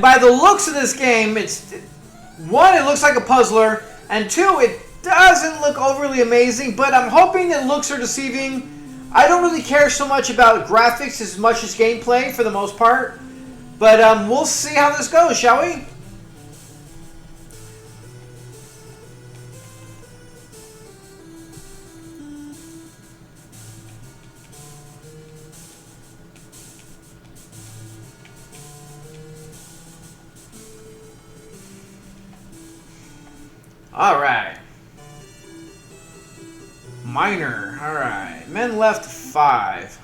By the looks of this game, it's one, it looks like a puzzler, and two, it doesn't look overly amazing, but I'm hoping that looks are deceiving. I don't really care so much about graphics as much as gameplay for the most part, but we'll see how this goes, shall we? Alright. Minor. Alright. Men left 5.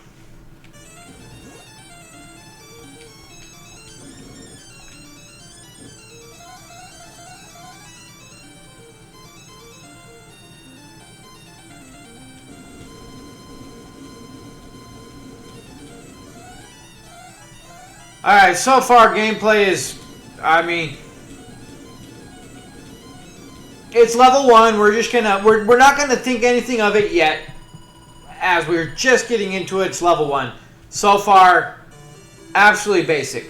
Alright, so far gameplay is, I mean, it's level 1. We're just gonna, we're not gonna think anything of it yet, as we're just getting into it. It's level 1. So far, absolutely basic.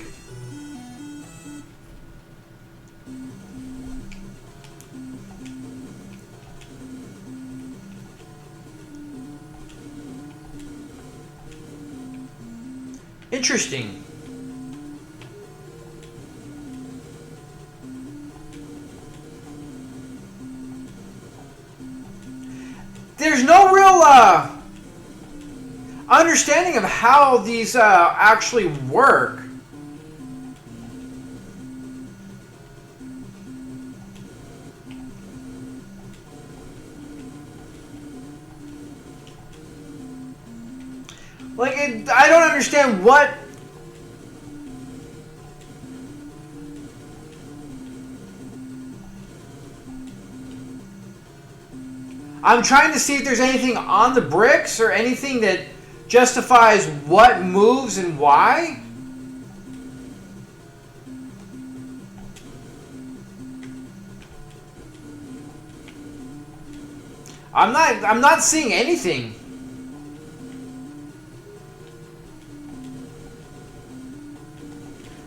Interesting. There's no real understanding of how these actually work. Like, I don't understand what... I'm trying to see if there's anything on the bricks or anything that justifies what moves and why. I'm not seeing anything.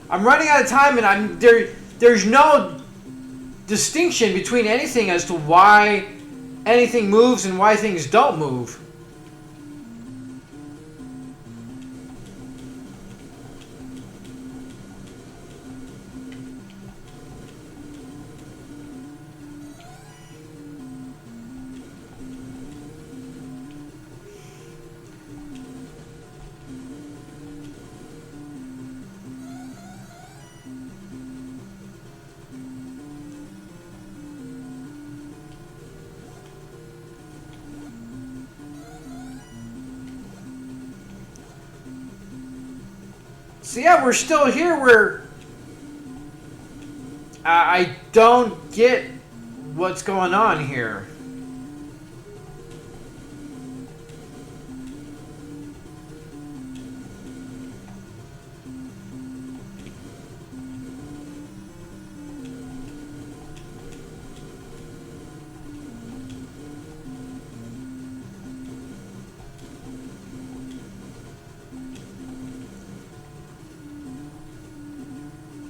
I'm running out of time, and there's no distinction between anything as to why anything moves and why things don't move. So yeah, we're still here. I don't get what's going on here.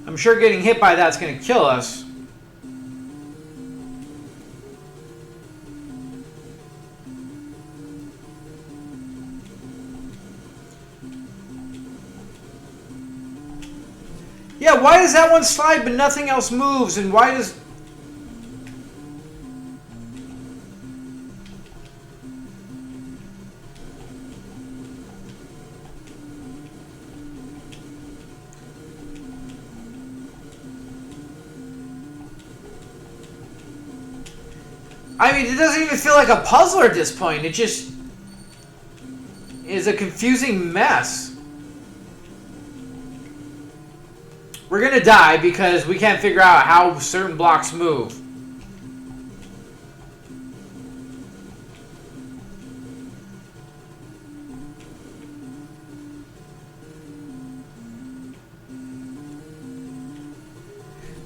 I'm sure getting hit by that's going to kill us. Yeah, why does that one slide but nothing else moves? And why does... I mean, it doesn't even feel like a puzzle at this point. It just is a confusing mess. We're gonna die because we can't figure out how certain blocks move.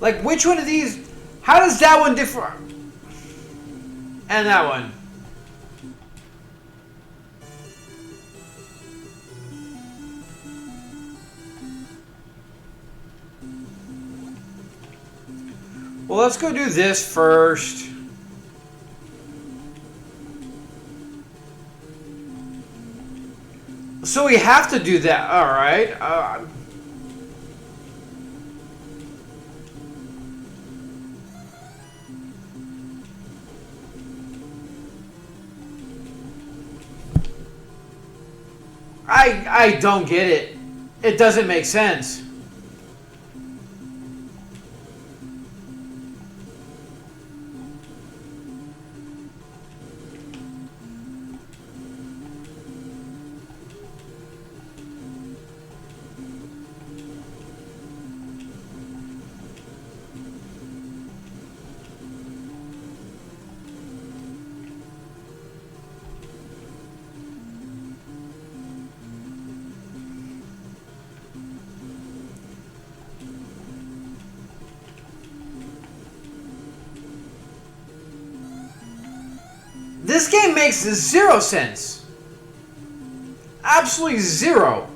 Like, which one of these... How does that one differ? And that one. Well, let's go do this first. So we have to do that. All right. I don't get it. It doesn't make sense. This game makes zero sense. Absolutely zero.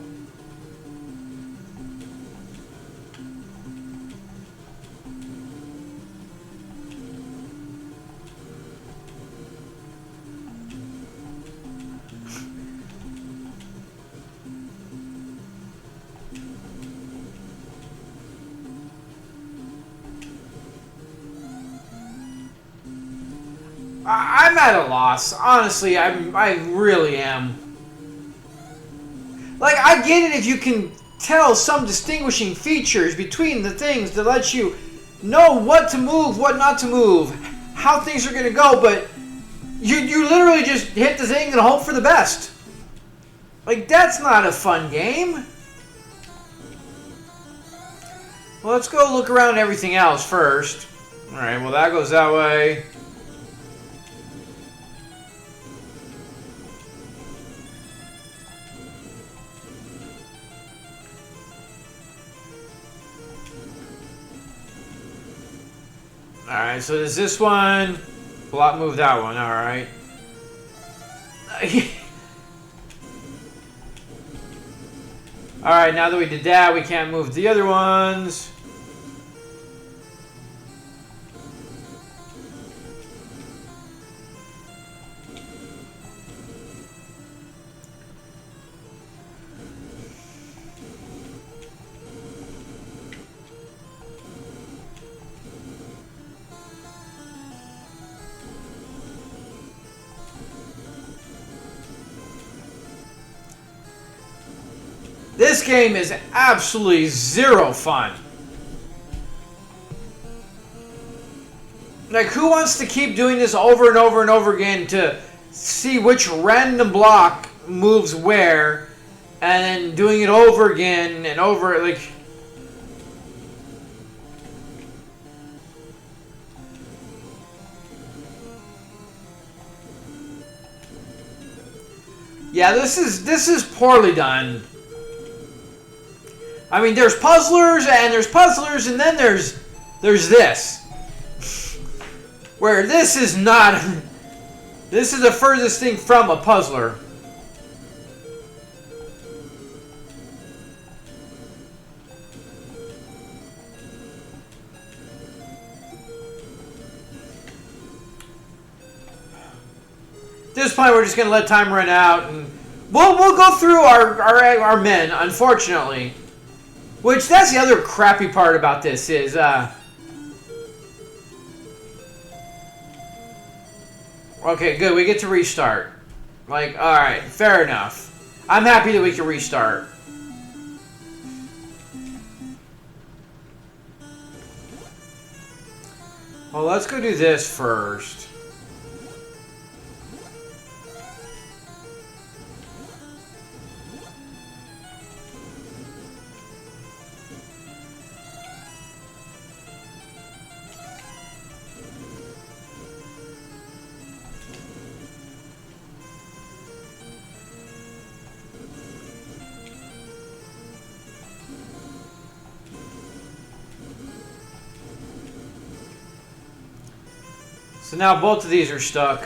I'm at a loss. Honestly, I really am. Like, I get it if you can tell some distinguishing features between the things that let you know what to move, what not to move, how things are going to go, but you literally just hit the thing and hope for the best. Like, that's not a fun game. Well, let's go look around everything else first. Alright, well, that goes that way. Alright, so there's this one. Block move that one, alright. Alright, now that we did that, we can't move the other ones. This game is absolutely zero fun. Like, who wants to keep doing this over and over and over again to see which random block moves where, and then doing it over again and over, like... Yeah, this is poorly done. I mean, there's puzzlers, and then there's this. Where this is not... This is the furthest thing from a puzzler. At this point, we're just going to let time run out, and we'll go through our men, unfortunately. Which, that's the other crappy part about this is, okay, good, we get to restart. Like, alright, fair enough. I'm happy that we can restart. Well, let's go do this first. So now both of these are stuck.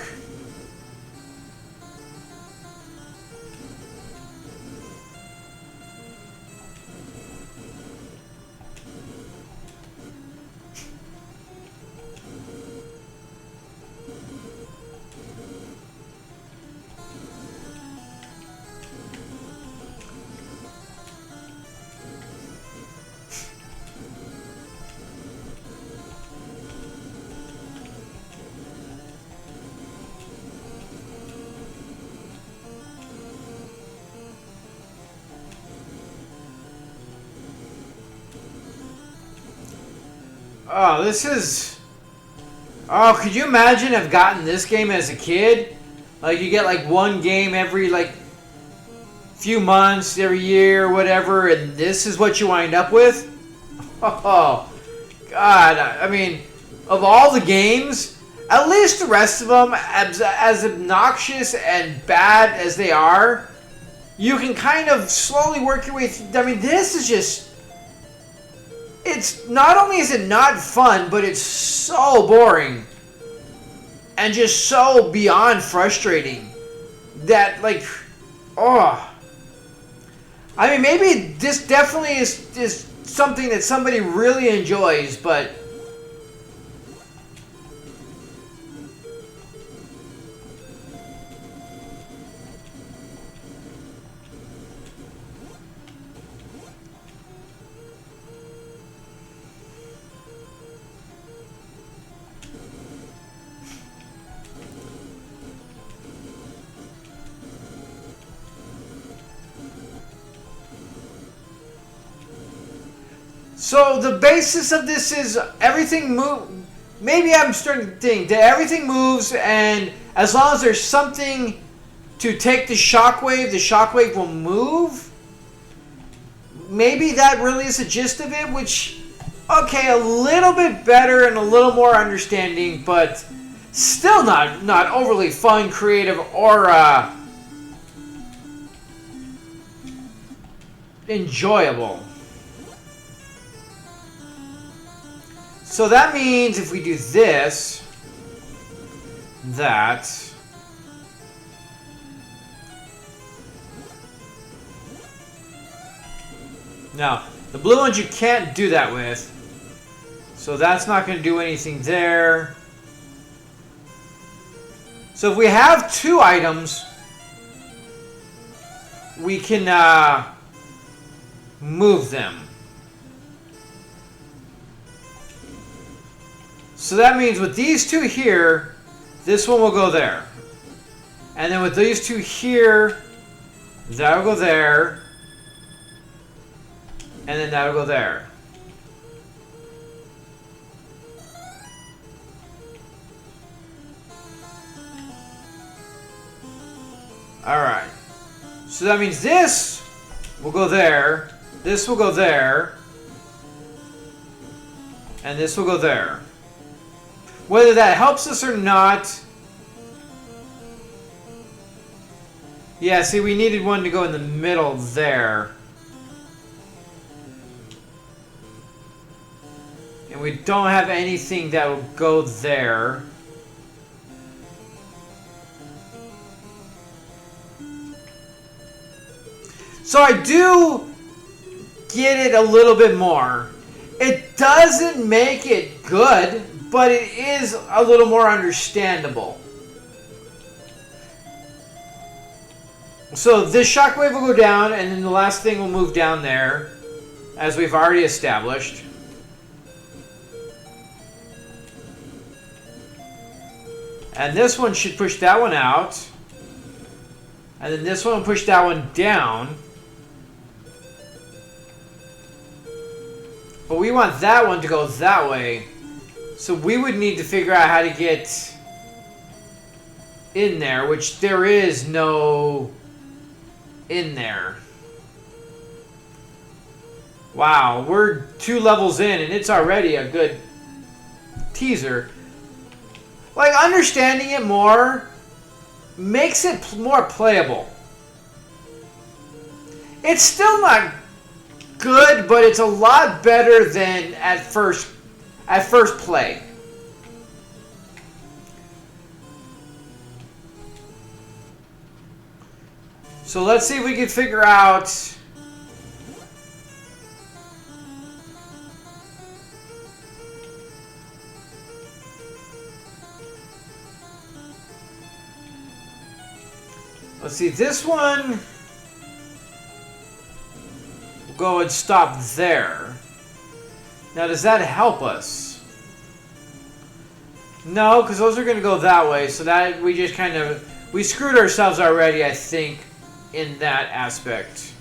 Oh, this is... Oh, could you imagine have gotten this game as a kid? Like, you get like one game every like few months, every year, whatever, and this is what you wind up with? Oh, God. I mean, of all the games, at least the rest of them, as obnoxious and bad as they are, you can kind of slowly work your way through. I mean, this is just... It's not only is it not fun, but it's so boring. And just so beyond frustrating. That, like, oh. I mean, maybe this definitely is something that somebody really enjoys, but... So the basis of this is everything move. Maybe I'm starting to think that everything moves, and as long as there's something to take the shockwave will move. Maybe that really is the gist of it, which, okay, a little bit better and a little more understanding, but still not overly fun, creative, or enjoyable. So that means if we do this, that... Now, the blue ones you can't do that with. So that's not going to do anything there. So if we have two items, we can move them. So that means with these two here, this one will go there. And then with these two here, that'll go there. And then that'll go there. Alright. So that means this will go there. This will go there. And this will go there. Whether that helps us or not... Yeah, see, we needed one to go in the middle there. And we don't have anything that will go there. So I do get it a little bit more. It doesn't make it good, but it is a little more understandable. So this shockwave will go down, and then the last thing will move down there, as we've already established. And this one should push that one out. And then this one will push that one down. But we want that one to go that way. So we would need to figure out how to get in there, which there is no in there. Wow, we're 2 levels in and it's already a good teaser. Like, understanding it more makes it more playable. It's still not good, but it's a lot better than at first play. So let's see if we can figure out let's see, this one will go and stop there. Now, does that help us? No, because those are going to go that way. So that we just kind of... We screwed ourselves already, I think, in that aspect.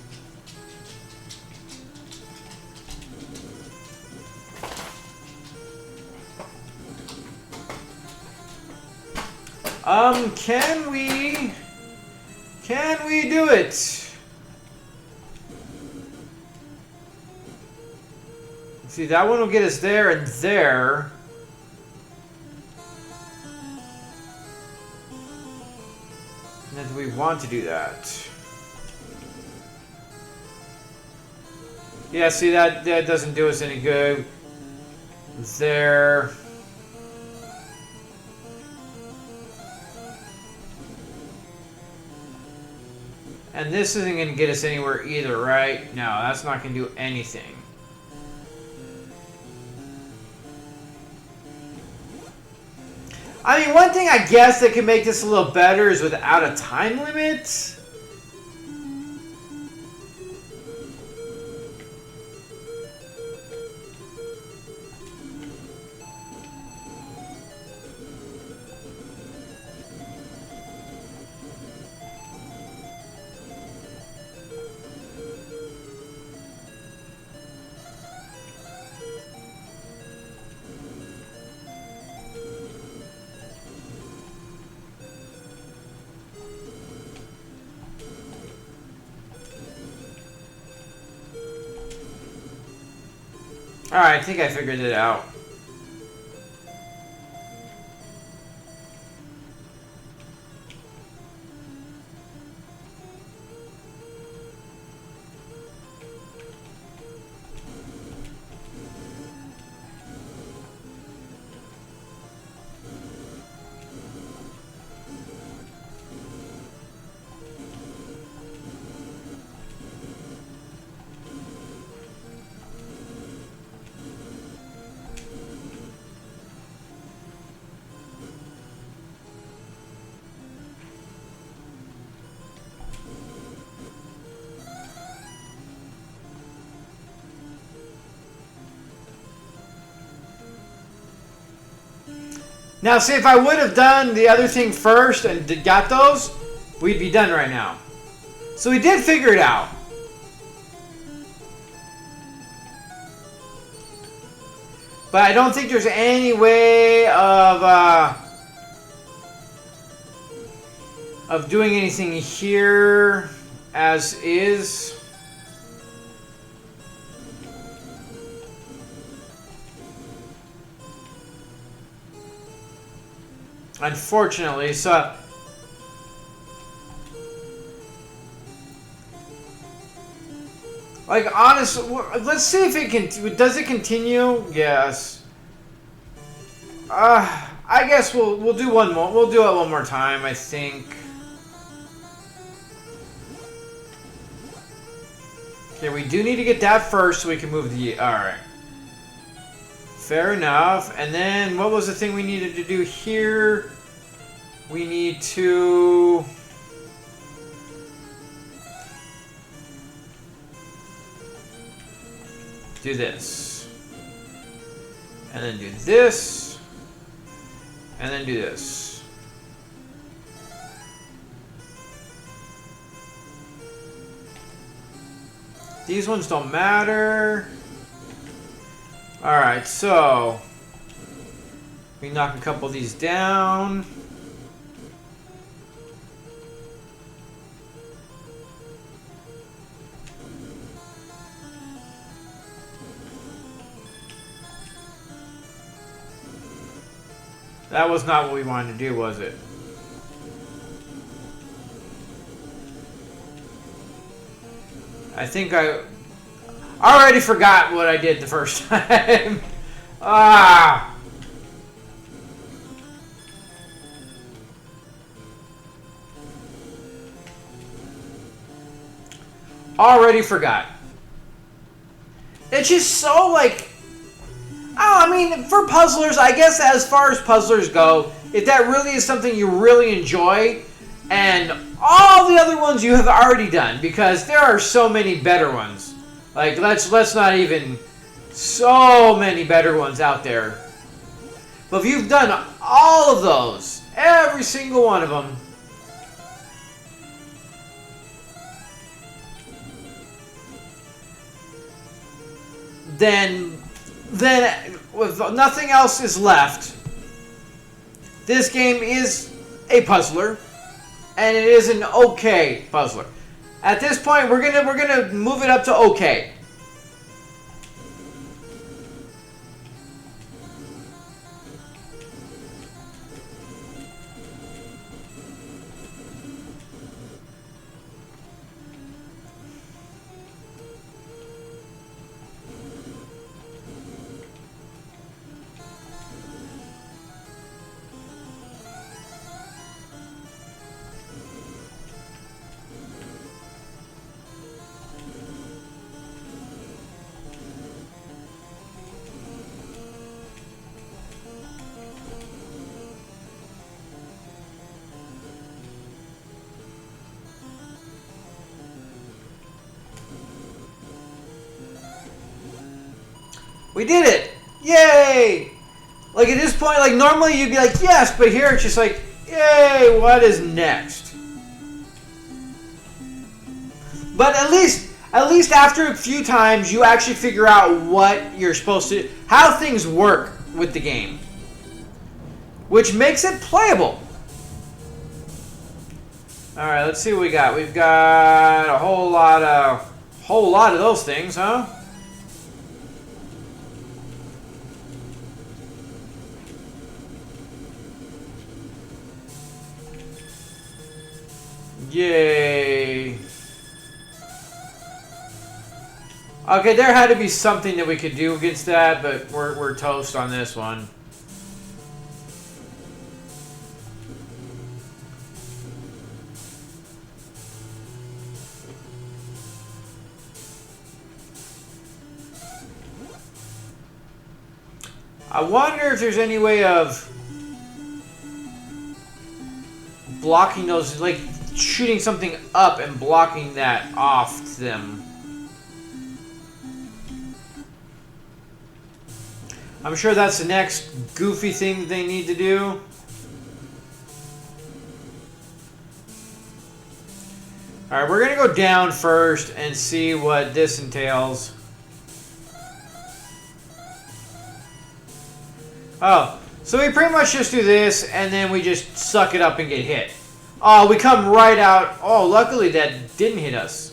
Can we do it? See, that one will get us there and there. And then do we want to do that? Yeah, see, that doesn't do us any good. There. And this isn't going to get us anywhere either, right? No, that's not going to do anything. I mean, one thing I guess that could make this a little better is without a time limit. Alright, I think I figured it out. Now, see, if I would have done the other thing first and got those, we'd be done right now. So we did figure it out. But I don't think there's any way of doing anything here as is. Unfortunately, so like honestly, let's see if it can. Does it continue? Yes. I guess we'll do one more. We'll do it one more time, I think. Okay, we do need to get that first so we can move the. All right. Fair enough. And then what was the thing we needed to do here? We need to do this. And then do this. And then do this. These ones don't matter. Alright, so we knock a couple of these down. That was not what we wanted to do, was it? I think I already forgot what I did the first time. Already forgot. It's just so like... Oh, I mean, for puzzlers, I guess as far as puzzlers go, if that really is something you really enjoy, and all the other ones you have already done, because there are so many better ones. Like, let's not even... So many better ones out there. But if you've done all of those, every single one of them, then if nothing else is left, this game is a puzzler, and it is an okay puzzler. At this point, we're gonna move it up to okay. We did it! Yay! Like at this point, like normally you'd be like, yes, but here it's just like, yay, what is next? But at least after a few times, you actually figure out what you're supposed to, how things work with the game. Which makes it playable. Alright, let's see what we got. We've got a whole lot of those things, huh? Yay. Okay, there had to be something that we could do against that, but we're toast on this one. I wonder if there's any way of blocking those, like shooting something up and blocking that off them. I'm sure that's the next goofy thing they need to do. Alright, we're going to go down first and see what this entails. Oh, so we pretty much just do this and then we just suck it up and get hit. Oh, we come right out. Oh, luckily that didn't hit us.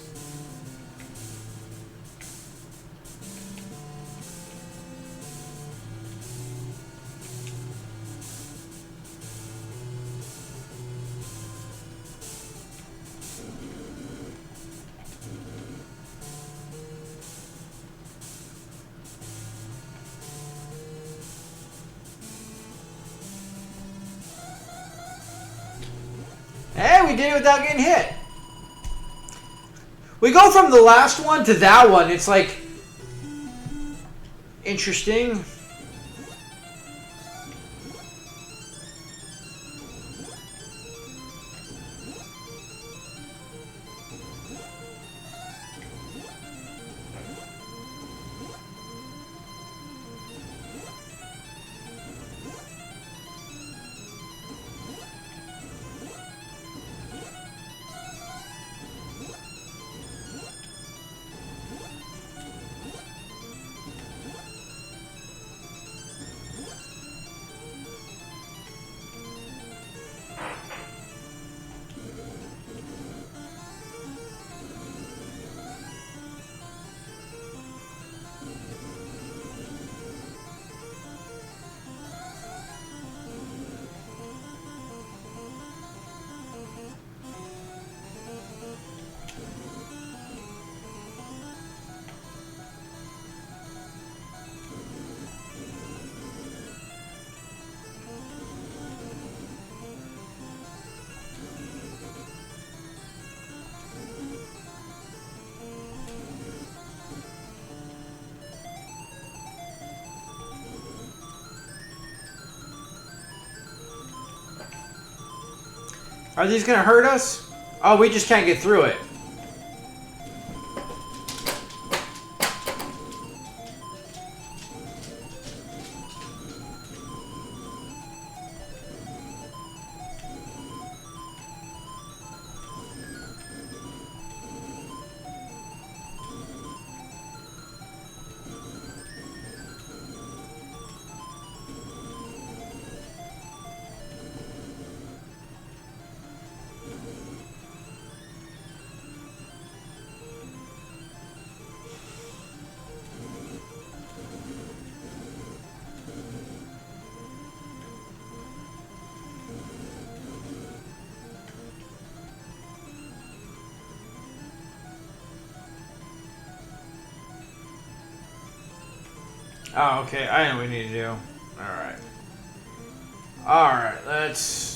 Hey, we did it without getting hit. We go from the last one to that one. It's like interesting. Are these gonna hurt us? Oh, we just can't get through it. Oh, okay. I know what we need to do. Alright. Alright, let's...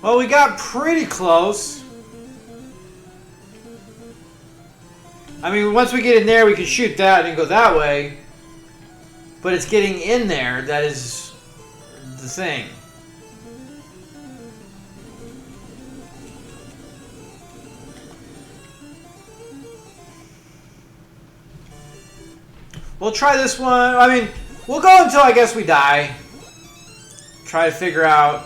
Well, we got pretty close. I mean, once we get in there, we can shoot that and go that way. But it's getting in there that is the thing. We'll try this one. I mean, we'll go until I guess we die. Try to figure out...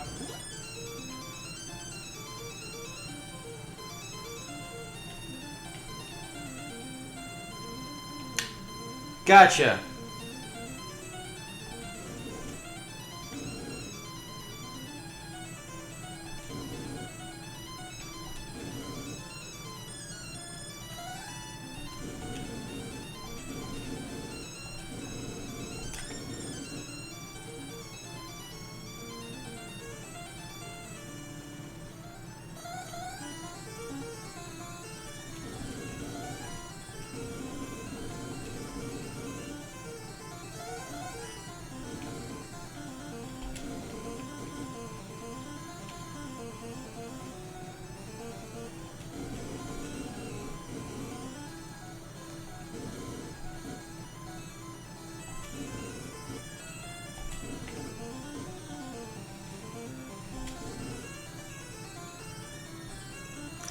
Gotcha.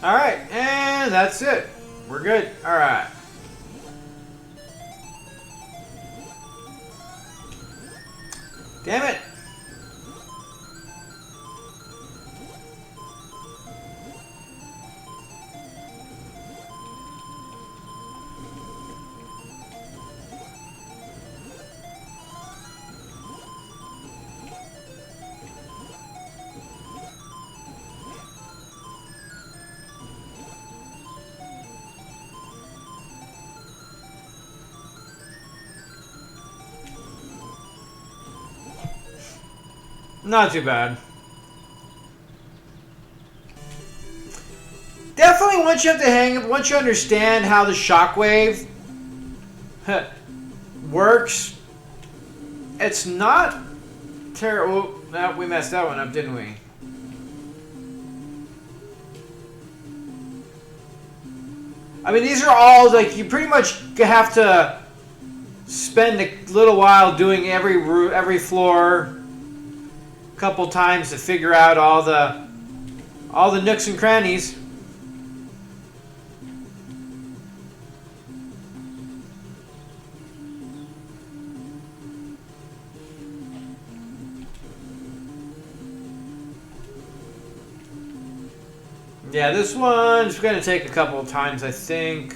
Alright, and that's it. We're good. Alright. Damn it. Not too bad. Definitely once you understand how the shockwave works, it's not terrible. Oh, we messed that one up, didn't we? I mean, these are all, like, you pretty much have to spend a little while doing every floor couple times to figure out all the nooks and crannies. Yeah, this one's going to take a couple of times, I think.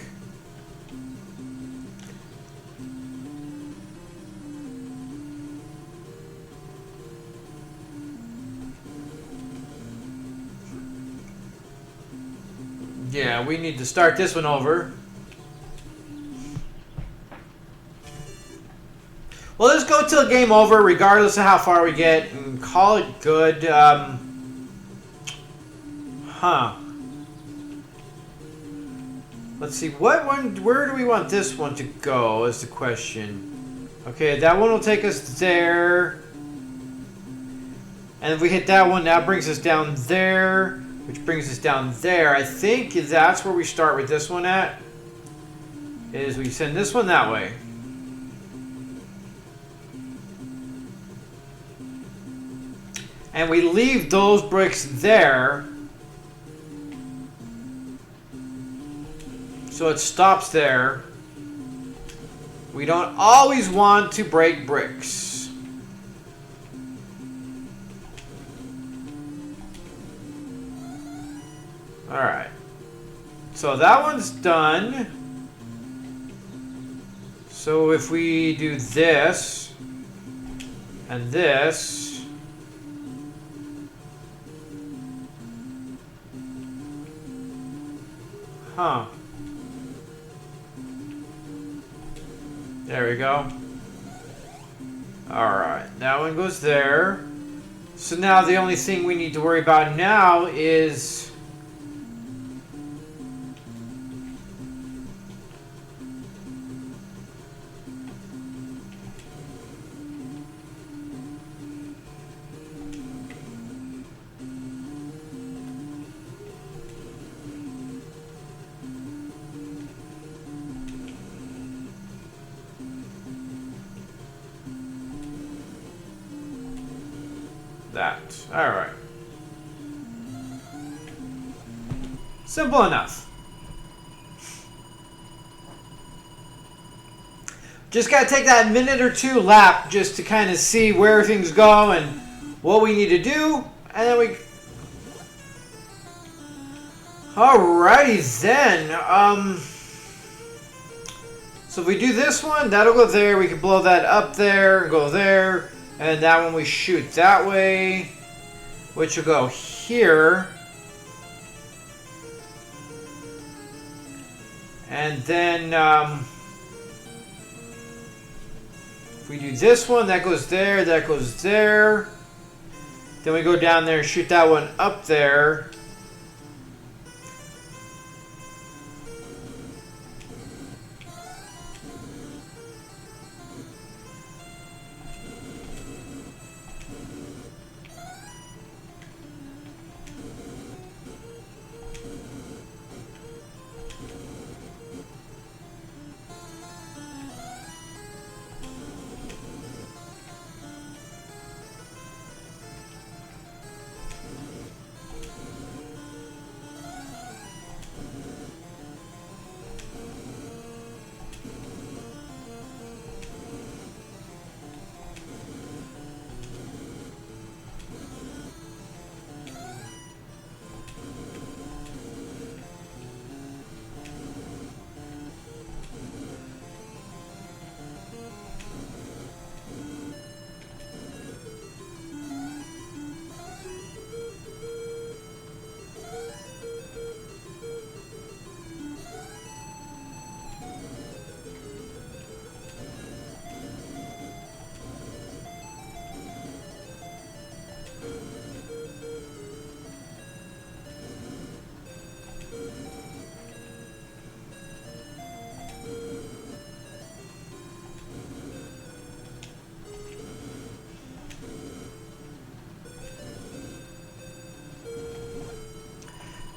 Yeah, we need to start this one over. Well, let's go till game over, regardless of how far we get, and call it good. Let's see, where do we want this one to go is the question. Okay, that one will take us there. And if we hit that one, that brings us down there. Which brings us down there. I think that's where we start with this one at. Is we send this one that way. and we leave those bricks there. So it stops there. We don't always want to break bricks. Alright. So that one's done. So if we do this and this, huh. There we go. Alright, that one goes there. So now the only thing we need to worry about now is that. Alright. Simple enough. Just gotta take that minute or two lap just to kind of see where things go and what we need to do. And then we... Alrighty then. So if we do this one, that'll go there. We can blow that up there and go there. And that one we shoot that way, which will go here. And then if we do this one, that goes there, that goes there. Then we go down there and shoot that one up there.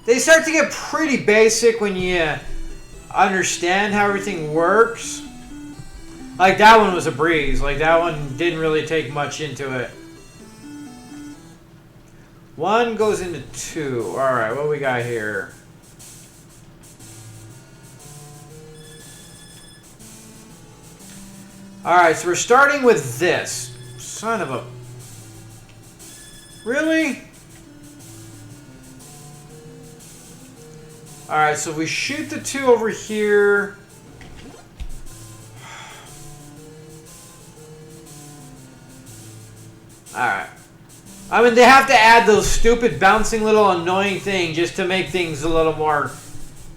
They start to get pretty basic when you understand how everything works. Like that one was a breeze. Like that one didn't really take much into it. One goes into two. Alright, what we got here? Alright, so we're starting with this. Son of a... Really? Alright, so we shoot the two over here. Alright. I mean, they have to add those stupid bouncing little annoying thing just to make things a little more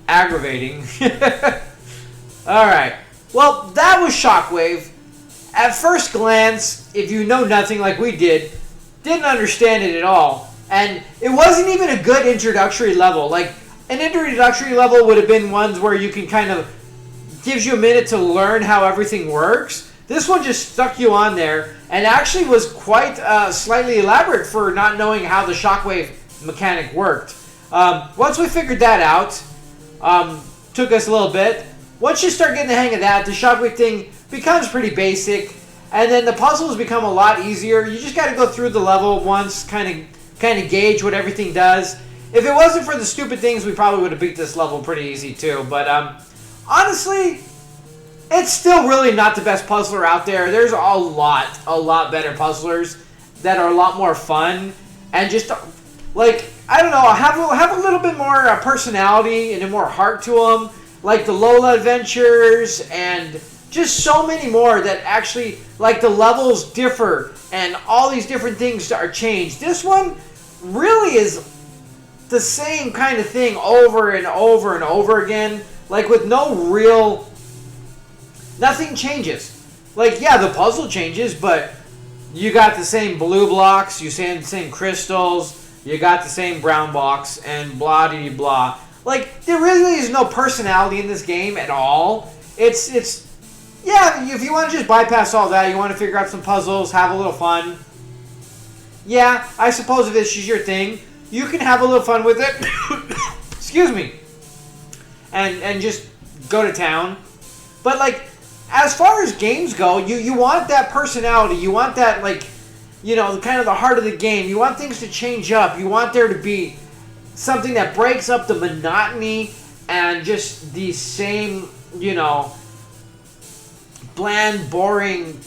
aggravating. Alright. Well, that was Shockwave. At first glance, if you know nothing like we did, didn't understand it at all. And it wasn't even a good introductory level. Like, an introductory level would have been ones where you can kind of... gives you a minute to learn how everything works. This one just stuck you on there and actually was quite slightly elaborate for not knowing how the Shockwave mechanic worked. Once we figured that out, took us a little bit. Once you start getting the hang of that, the Shockwave thing becomes pretty basic. And then the puzzles become a lot easier. You just got to go through the level once, kind of gauge what everything does. If it wasn't for the stupid things, we probably would have beat this level pretty easy too. But honestly, it's still really not the best puzzler out there. There's a lot better puzzlers that are a lot more fun and just like, I don't know, have a little bit more personality and more heart to them, like the Lola Adventures and just so many more that actually, like, the levels differ and all these different things are changed. This one really is the same kind of thing over and over and over again, like with nothing changes. Like, yeah, the puzzle changes, but you got the same blue blocks, you see the same crystals, you got the same brown blocks, and blah de blah. Like, there really is no personality in this game at all. It's yeah, if you want to just bypass all that, you want to figure out some puzzles, have a little fun. Yeah, I suppose if this is your thing, you can have a little fun with it. Excuse me. And just go to town. But, like, as far as games go, you want that personality. You want that, like, you know, kind of the heart of the game. You want things to change up. You want there to be something that breaks up the monotony and just the same, you know, bland, boring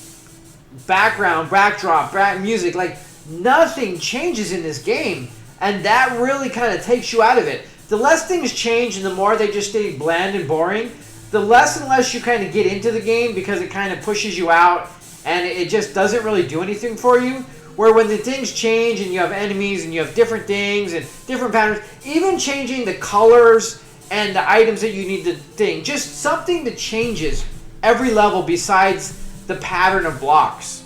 backdrop, music. Like, nothing changes in this game. And that really kind of takes you out of it. The less things change and the more they just stay bland and boring, the less and less you kind of get into the game because it kind of pushes you out and it just doesn't really do anything for you. Where when the things change and you have enemies and you have different things and different patterns, even changing the colors and the items that you need to thing, just something that changes every level besides the pattern of blocks,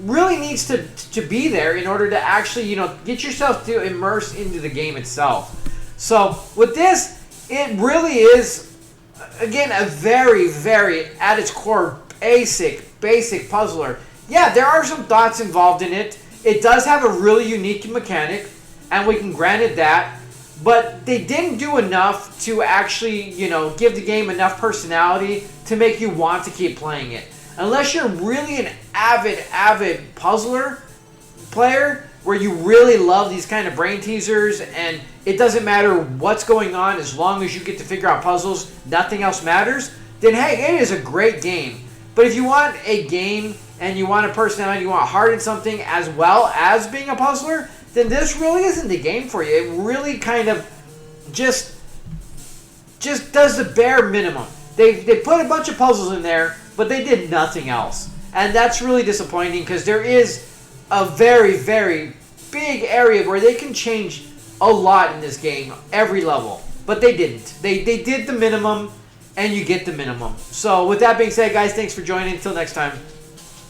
really needs to be there in order to actually, you know, get yourself to immerse into the game itself. So with this, it really is, again, a very, very, at its core, basic puzzler. Yeah, there are some thoughts involved in it. It does have a really unique mechanic, and we can grant it that. But they didn't do enough to actually, you know, give the game enough personality to make you want to keep playing it. Unless you're really an avid puzzler player, where you really love these kind of brain teasers, and it doesn't matter what's going on as long as you get to figure out puzzles, nothing else matters, then hey, it is a great game. But if you want a game and you want a personality, you want heart in something as well as being a puzzler, then this really isn't the game for you. It really kind of just does the bare minimum. They put a bunch of puzzles in there, but they did nothing else. And that's really disappointing because there is a very, very big area where they can change a lot in this game, every level. But they didn't. They did the minimum, and you get the minimum. So with that being said, guys, thanks for joining. Until next time.